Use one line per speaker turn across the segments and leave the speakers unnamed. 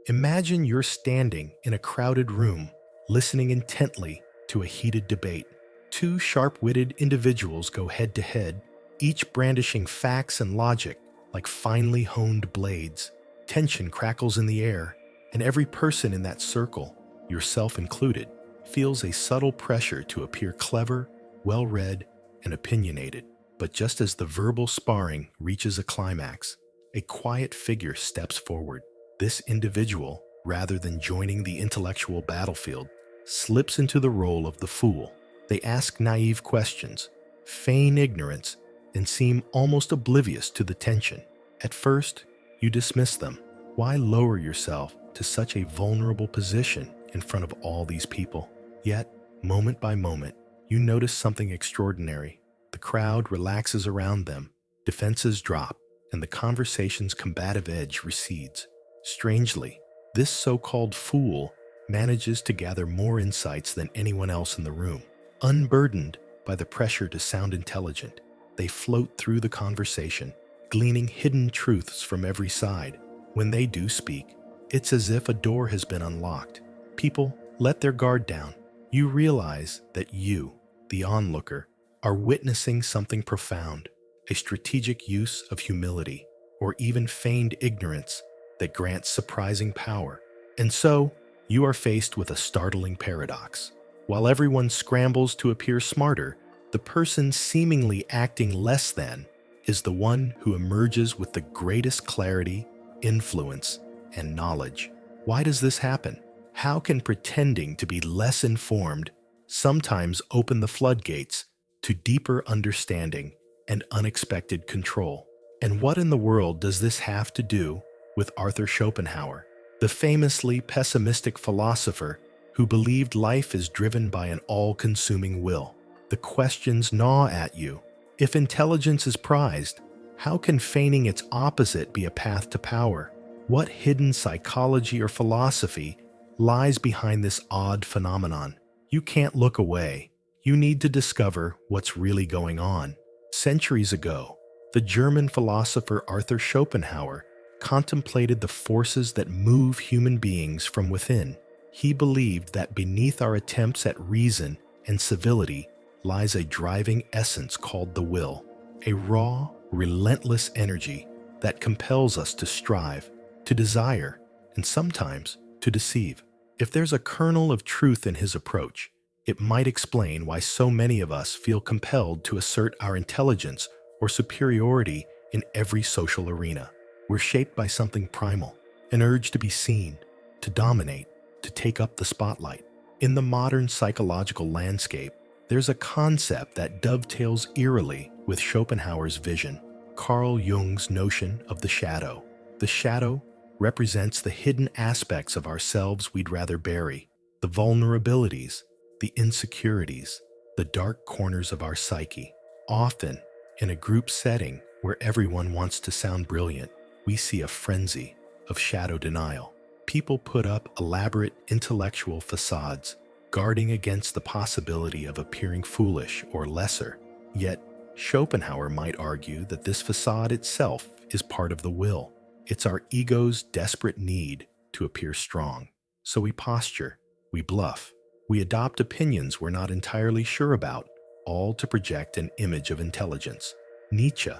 Imagine you're standing in a crowded room, listening intently to a heated debate. Two sharp-witted individuals go head-to-head, each brandishing facts and logic like finely honed blades. Tension crackles in the air, and every person in that circle, yourself included, feels a subtle pressure to appear clever, well-read, and opinionated. But just as the verbal sparring reaches a climax, a quiet figure steps forward. This individual, rather than joining the intellectual battlefield, slips into the role of the fool. They ask naive questions, feign ignorance, and seem almost oblivious to the tension. At first, you dismiss them. Why lower yourself to such a vulnerable position in front of all these people? Yet, moment by moment, you notice something extraordinary. The crowd relaxes around them, defenses drop, and the conversation's combative edge recedes. Strangely, this so-called fool manages to gather more insights than anyone else in the room. Unburdened by the pressure to sound intelligent, they float through the conversation, gleaning hidden truths from every side. When they do speak, it's as if a door has been unlocked. People let their guard down. You realize that you, the onlooker, are witnessing something profound, a strategic use of humility, or even feigned ignorance that grants surprising power. And so, you are faced with a startling paradox. While everyone scrambles to appear smarter, the person seemingly acting less than is the one who emerges with the greatest clarity, influence, and knowledge. Why does this happen? How can pretending to be less informed sometimes open the floodgates to deeper understanding and unexpected control? And what in the world does this have to do with Arthur Schopenhauer, the famously pessimistic philosopher who believed life is driven by an all-consuming will? The questions gnaw at you. If intelligence is prized, how can feigning its opposite be a path to power? What hidden psychology or philosophy lies behind this odd phenomenon? You can't look away. You need to discover what's really going on. Centuries ago, the German philosopher Arthur Schopenhauer contemplated the forces that move human beings from within. He believed that beneath our attempts at reason and civility lies a driving essence called the will, a raw, relentless energy that compels us to strive, to desire, and sometimes to deceive. If there's a kernel of truth in his approach, it might explain why so many of us feel compelled to assert our intelligence or superiority in every social arena. We're shaped by something primal, an urge to be seen, to dominate, to take up the spotlight. In the modern psychological landscape, there's a concept that dovetails eerily with Schopenhauer's vision, Carl Jung's notion of the shadow. The shadow represents the hidden aspects of ourselves we'd rather bury, the vulnerabilities, the insecurities, the dark corners of our psyche. Often, in a group setting where everyone wants to sound brilliant, we see a frenzy of shadow denial. People put up elaborate intellectual facades, guarding against the possibility of appearing foolish or lesser. Yet, Schopenhauer might argue that this facade itself is part of the will. It's our ego's desperate need to appear strong. So we posture, we bluff, we adopt opinions we're not entirely sure about, all to project an image of intelligence. Nietzsche,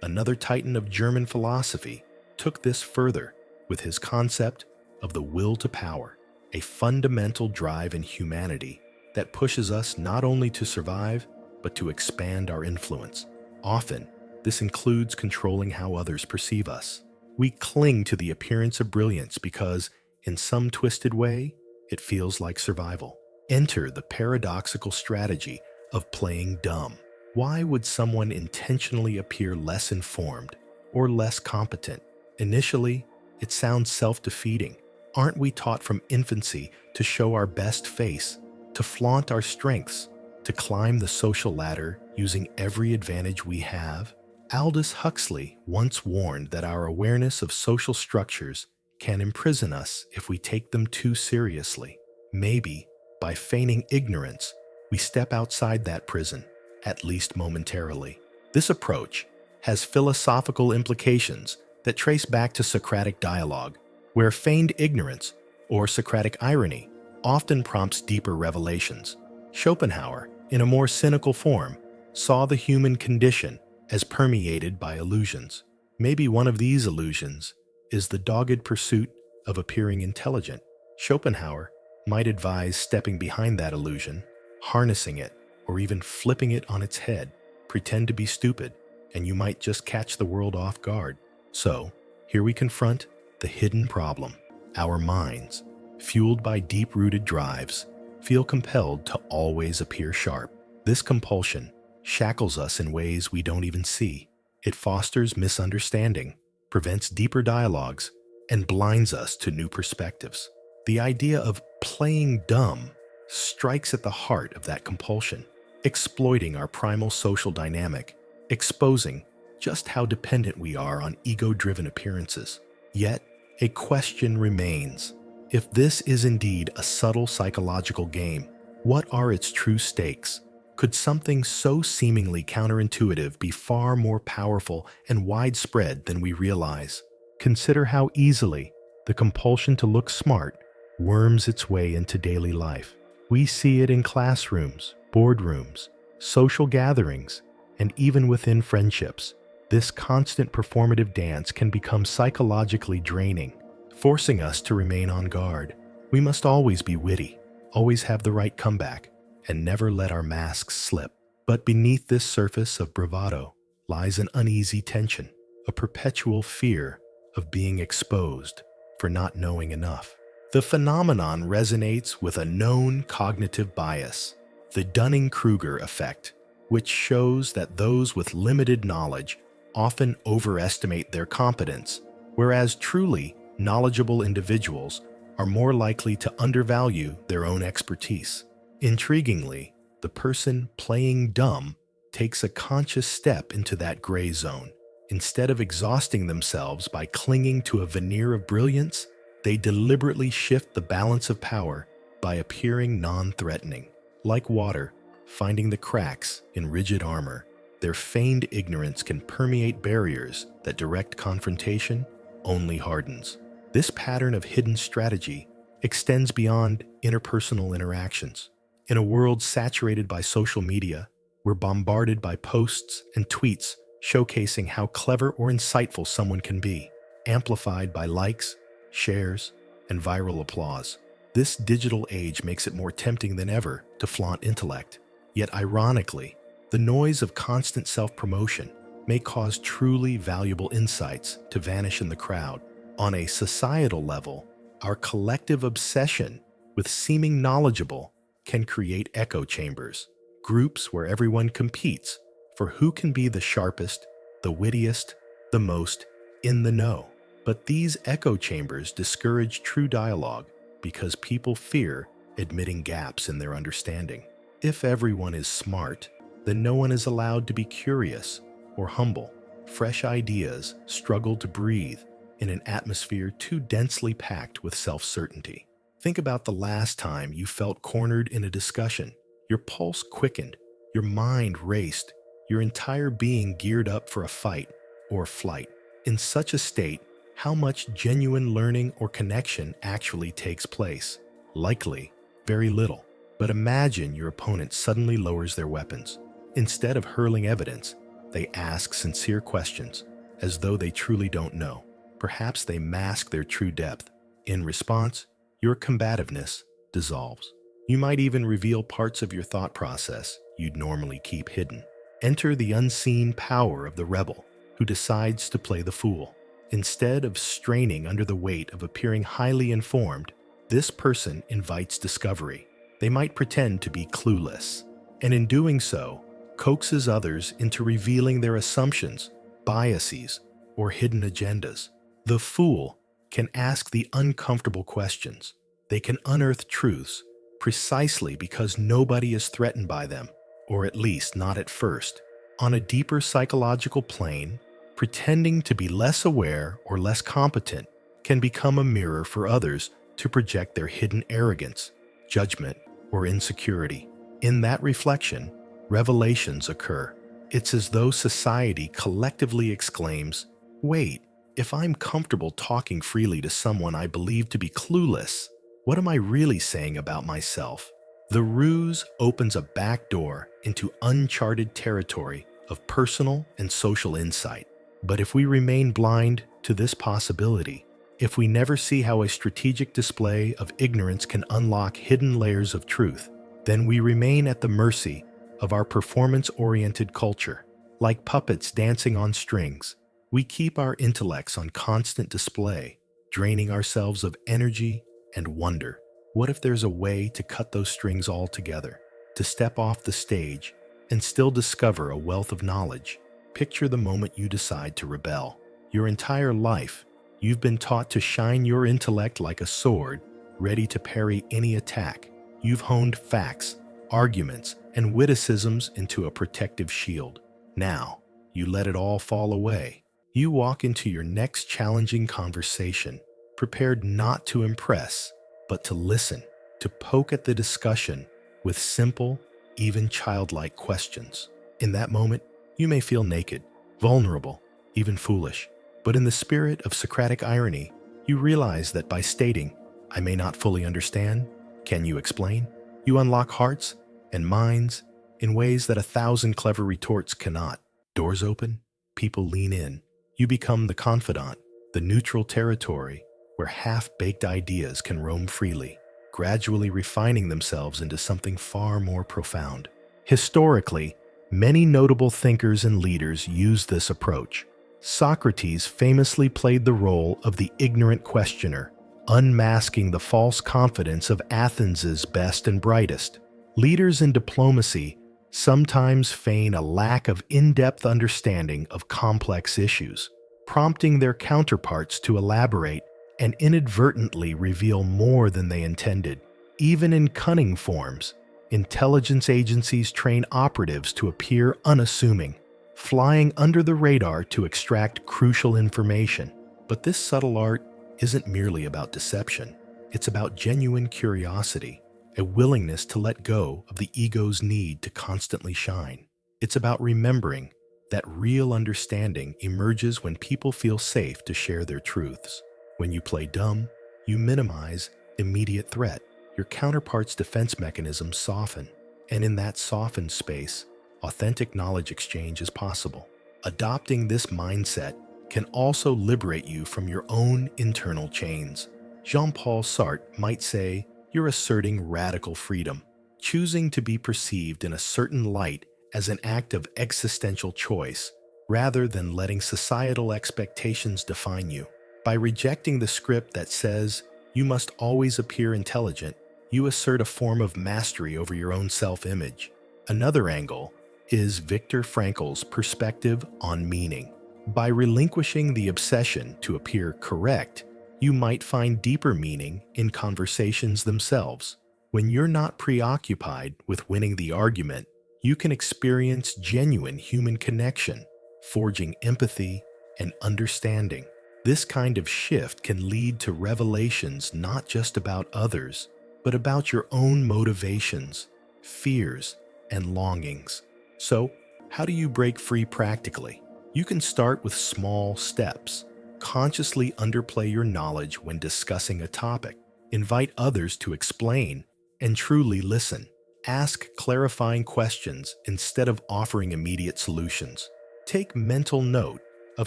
another titan of German philosophy, took this further with his concept of the will to power, a fundamental drive in humanity that pushes us not only to survive, but to expand our influence. Often, this includes controlling how others perceive us. We cling to the appearance of brilliance because, in some twisted way, it feels like survival. Enter the paradoxical strategy of playing dumb. Why would someone intentionally appear less informed or less competent? Initially, it sounds self-defeating. Aren't we taught from infancy to show our best face, to flaunt our strengths, to climb the social ladder using every advantage we have? Aldous Huxley once warned that our awareness of social structures can imprison us if we take them too seriously. Maybe, by feigning ignorance, we step outside that prison, at least momentarily. This approach has philosophical implications that trace back to Socratic dialogue, where feigned ignorance or Socratic irony often prompts deeper revelations. Schopenhauer, in a more cynical form, saw the human condition as permeated by illusions. Maybe one of these illusions is the dogged pursuit of appearing intelligent. Schopenhauer might advise stepping behind that illusion, harnessing it, or even flipping it on its head. Pretend to be stupid, and you might just catch the world off guard. So, here we confront the hidden problem. Our minds, fueled by deep-rooted drives, feel compelled to always appear sharp. This compulsion shackles us in ways we don't even see. It fosters misunderstanding, prevents deeper dialogues, and blinds us to new perspectives. The idea of playing dumb strikes at the heart of that compulsion, exploiting our primal social dynamic, exposing just how dependent we are on ego-driven appearances. Yet, a question remains. If this is indeed a subtle psychological game, what are its true stakes? Could something so seemingly counterintuitive be far more powerful and widespread than we realize? Consider how easily the compulsion to look smart worms its way into daily life. We see it in classrooms, boardrooms, social gatherings, and even within friendships. This constant performative dance can become psychologically draining, forcing us to remain on guard. We must always be witty, always have the right comeback, and never let our masks slip. But beneath this surface of bravado lies an uneasy tension, a perpetual fear of being exposed for not knowing enough. The phenomenon resonates with a known cognitive bias, the Dunning-Kruger effect, which shows that those with limited knowledge often overestimate their competence, whereas truly knowledgeable individuals are more likely to undervalue their own expertise. Intriguingly, the person playing dumb takes a conscious step into that gray zone. Instead of exhausting themselves by clinging to a veneer of brilliance, they deliberately shift the balance of power by appearing non-threatening. Like water, finding the cracks in rigid armor, their feigned ignorance can permeate barriers that direct confrontation only hardens. This pattern of hidden strategy extends beyond interpersonal interactions. In a world saturated by social media, we're bombarded by posts and tweets showcasing how clever or insightful someone can be, amplified by likes, shares, and viral applause. This digital age makes it more tempting than ever to flaunt intellect. Yet ironically, the noise of constant self-promotion may cause truly valuable insights to vanish in the crowd. On a societal level, our collective obsession with seeming knowledgeable can create echo chambers, groups where everyone competes for who can be the sharpest, the wittiest, the most in the know. But these echo chambers discourage true dialogue because people fear admitting gaps in their understanding. If everyone is smart, then no one is allowed to be curious or humble. Fresh ideas struggle to breathe in an atmosphere too densely packed with self-certainty. Think about the last time you felt cornered in a discussion. Your pulse quickened, your mind raced, your entire being geared up for a fight or flight. In such a state, how much genuine learning or connection actually takes place? Likely, very little. But imagine your opponent suddenly lowers their weapons. Instead of hurling evidence, they ask sincere questions, as though they truly don't know. Perhaps they mask their true depth. In response, your combativeness dissolves. You might even reveal parts of your thought process you'd normally keep hidden. Enter the unseen power of the rebel who decides to play the fool. Instead of straining under the weight of appearing highly informed, this person invites discovery. They might pretend to be clueless, and in doing so, coaxes others into revealing their assumptions, biases, or hidden agendas. The fool can ask the uncomfortable questions. They can unearth truths precisely because nobody is threatened by them, or at least not at first. On a deeper psychological plane, pretending to be less aware or less competent can become a mirror for others to project their hidden arrogance, judgment, or insecurity. In that reflection, revelations occur. It's as though society collectively exclaims, "Wait, If I'm comfortable talking freely to someone I believe to be clueless, what am I really saying about myself? The ruse opens a back door into uncharted territory of personal and social insight. But if we remain blind to this possibility, if we never see how a strategic display of ignorance can unlock hidden layers of truth, then we remain at the mercy of our performance-oriented culture. Like puppets dancing on strings, we keep our intellects on constant display, draining ourselves of energy and wonder. What if there's a way to cut those strings altogether, to step off the stage and still discover a wealth of knowledge? Picture the moment you decide to rebel. Your entire life, you've been taught to shine your intellect like a sword, ready to parry any attack. You've honed facts, arguments, and witticisms into a protective shield. Now, you let it all fall away. You walk into your next challenging conversation, prepared not to impress, but to listen, to poke at the discussion with simple, even childlike questions. In that moment, you may feel naked, vulnerable, even foolish. But in the spirit of Socratic irony, you realize that by stating, "I may not fully understand, can you explain?" you unlock hearts and minds in ways that 1,000 clever retorts cannot. Doors open, people lean in. You become the confidant, the neutral territory where half-baked ideas can roam freely, gradually refining themselves into something far more profound. Historically, many notable thinkers and leaders used this approach. Socrates famously played the role of the ignorant questioner, unmasking the false confidence of Athens's best and brightest. Leaders in diplomacy sometimes feign a lack of in-depth understanding of complex issues, prompting their counterparts to elaborate and inadvertently reveal more than they intended. Even in cunning forms, intelligence agencies train operatives to appear unassuming, flying under the radar to extract crucial information. But this subtle art isn't merely about deception. It's about genuine curiosity, a willingness to let go of the ego's need to constantly shine. It's about remembering that real understanding emerges when people feel safe to share their truths. When you play dumb, you minimize immediate threat. Your counterpart's defense mechanisms soften, and in that softened space, authentic knowledge exchange is possible. Adopting this mindset can also liberate you from your own internal chains. Jean-Paul Sartre might say, "You're asserting radical freedom, choosing to be perceived in a certain light as an act of existential choice, rather than letting societal expectations define you." By rejecting the script that says you must always appear intelligent, you assert a form of mastery over your own self-image. Another angle is Viktor Frankl's perspective on meaning. By relinquishing the obsession to appear correct, you might find deeper meaning in conversations themselves. When you're not preoccupied with winning the argument, you can experience genuine human connection, forging empathy and understanding. This kind of shift can lead to revelations not just about others, but about your own motivations, fears, and longings. So, how do you break free practically? You can start with small steps. Consciously underplay your knowledge when discussing a topic. Invite others to explain and truly listen. Ask clarifying questions instead of offering immediate solutions. Take mental note of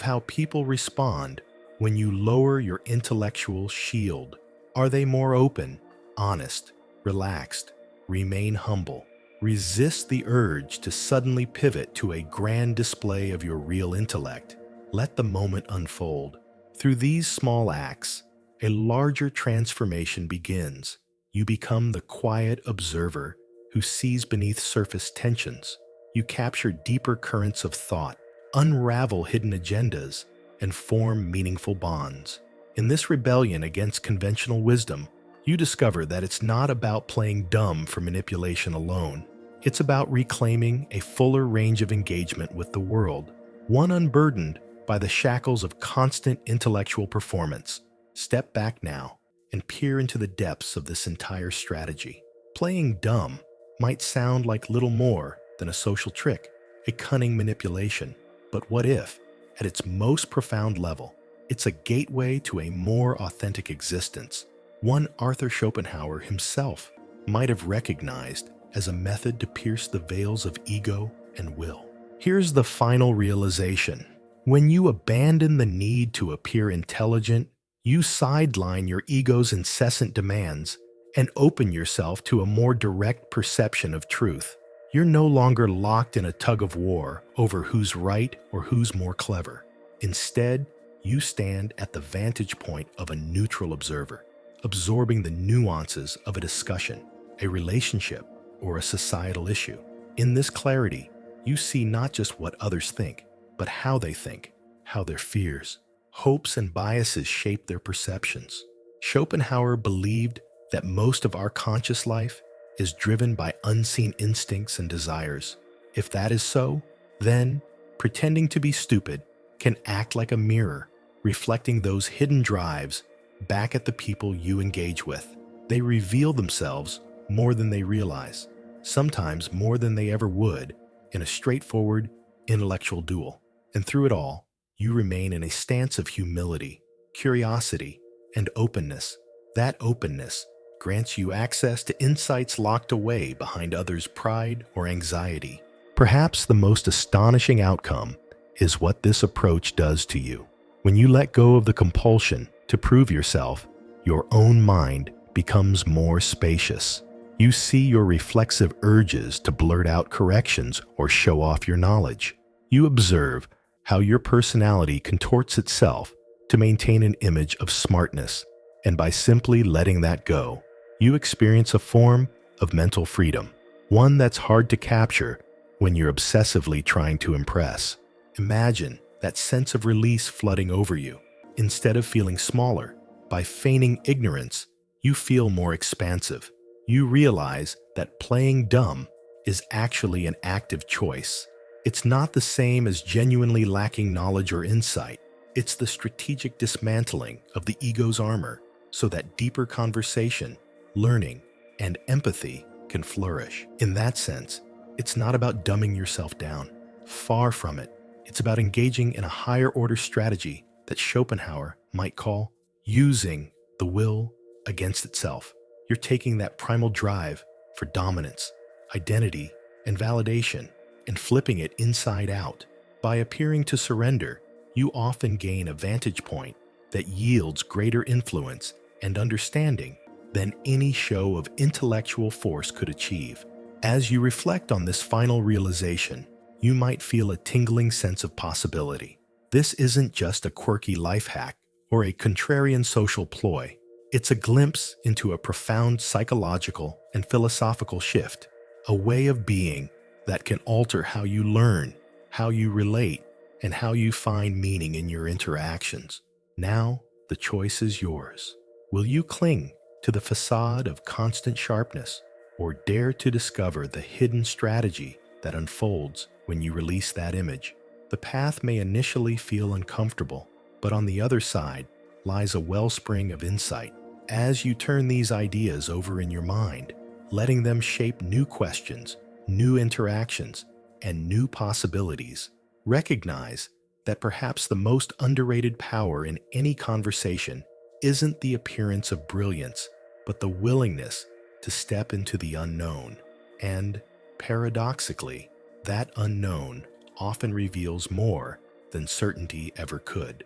how people respond when you lower your intellectual shield. Are they more open, honest, relaxed? Remain humble. Resist the urge to suddenly pivot to a grand display of your real intellect. Let the moment unfold. Through these small acts, a larger transformation begins. You become the quiet observer who sees beneath surface tensions. You capture deeper currents of thought, unravel hidden agendas, and form meaningful bonds. In this rebellion against conventional wisdom, you discover that it's not about playing dumb for manipulation alone. It's about reclaiming a fuller range of engagement with the world, one unburdened by the shackles of constant intellectual performance. Step back now and peer into the depths of this entire strategy. Playing dumb might sound like little more than a social trick, a cunning manipulation. But what if, at its most profound level, It's a gateway to a more authentic existence, one Arthur Schopenhauer himself might have recognized as a method to pierce the veils of ego and will. Here's the final realization. When you abandon the need to appear intelligent, you sideline your ego's incessant demands and open yourself to a more direct perception of truth. You're no longer locked in a tug of war over who's right or who's more clever. Instead, you stand at the vantage point of a neutral observer, absorbing the nuances of a discussion, a relationship, or a societal issue. In this clarity, you see not just what others think, but how they think, how their fears, hopes, and biases shape their perceptions. Schopenhauer believed that most of our conscious life is driven by unseen instincts and desires. If that is so, then pretending to be stupid can act like a mirror, reflecting those hidden drives back at the people you engage with. They reveal themselves more than they realize, sometimes more than they ever would, in a straightforward intellectual duel. And through it all, you remain in a stance of humility, curiosity, and openness. That openness grants you access to insights locked away behind others' pride or anxiety. Perhaps the most astonishing outcome is what this approach does to you. When you let go of the compulsion to prove yourself, your own mind becomes more spacious. You see your reflexive urges to blurt out corrections or show off your knowledge. You observe how your personality contorts itself to maintain an image of smartness, and by simply letting that go, you experience a form of mental freedom, one that's hard to capture when you're obsessively trying to impress. Imagine that sense of release flooding over you. Instead of feeling smaller, by feigning ignorance, you feel more expansive. You realize that playing dumb is actually an active choice. It's not the same as genuinely lacking knowledge or insight. It's the strategic dismantling of the ego's armor so that deeper conversation, learning, and empathy can flourish. In that sense, it's not about dumbing yourself down. Far from it. It's about engaging in a higher order strategy that Schopenhauer might call using the will against itself. You're taking that primal drive for dominance, identity, and validation and flipping it inside out. By appearing to surrender, you often gain a vantage point that yields greater influence and understanding than any show of intellectual force could achieve. As you reflect on this final realization, you might feel a tingling sense of possibility. This isn't just a quirky life hack or a contrarian social ploy. It's a glimpse into a profound psychological and philosophical shift, a way of being that can alter how you learn, how you relate, and how you find meaning in your interactions. Now, the choice is yours. Will you cling to the facade of constant sharpness, or dare to discover the hidden strategy that unfolds when you release that image? The path may initially feel uncomfortable, but on the other side lies a wellspring of insight. As you turn these ideas over in your mind, letting them shape new questions, new interactions, and new possibilities, recognize that perhaps the most underrated power in any conversation isn't the appearance of brilliance, but the willingness to step into the unknown. And, paradoxically, that unknown often reveals more than certainty ever could.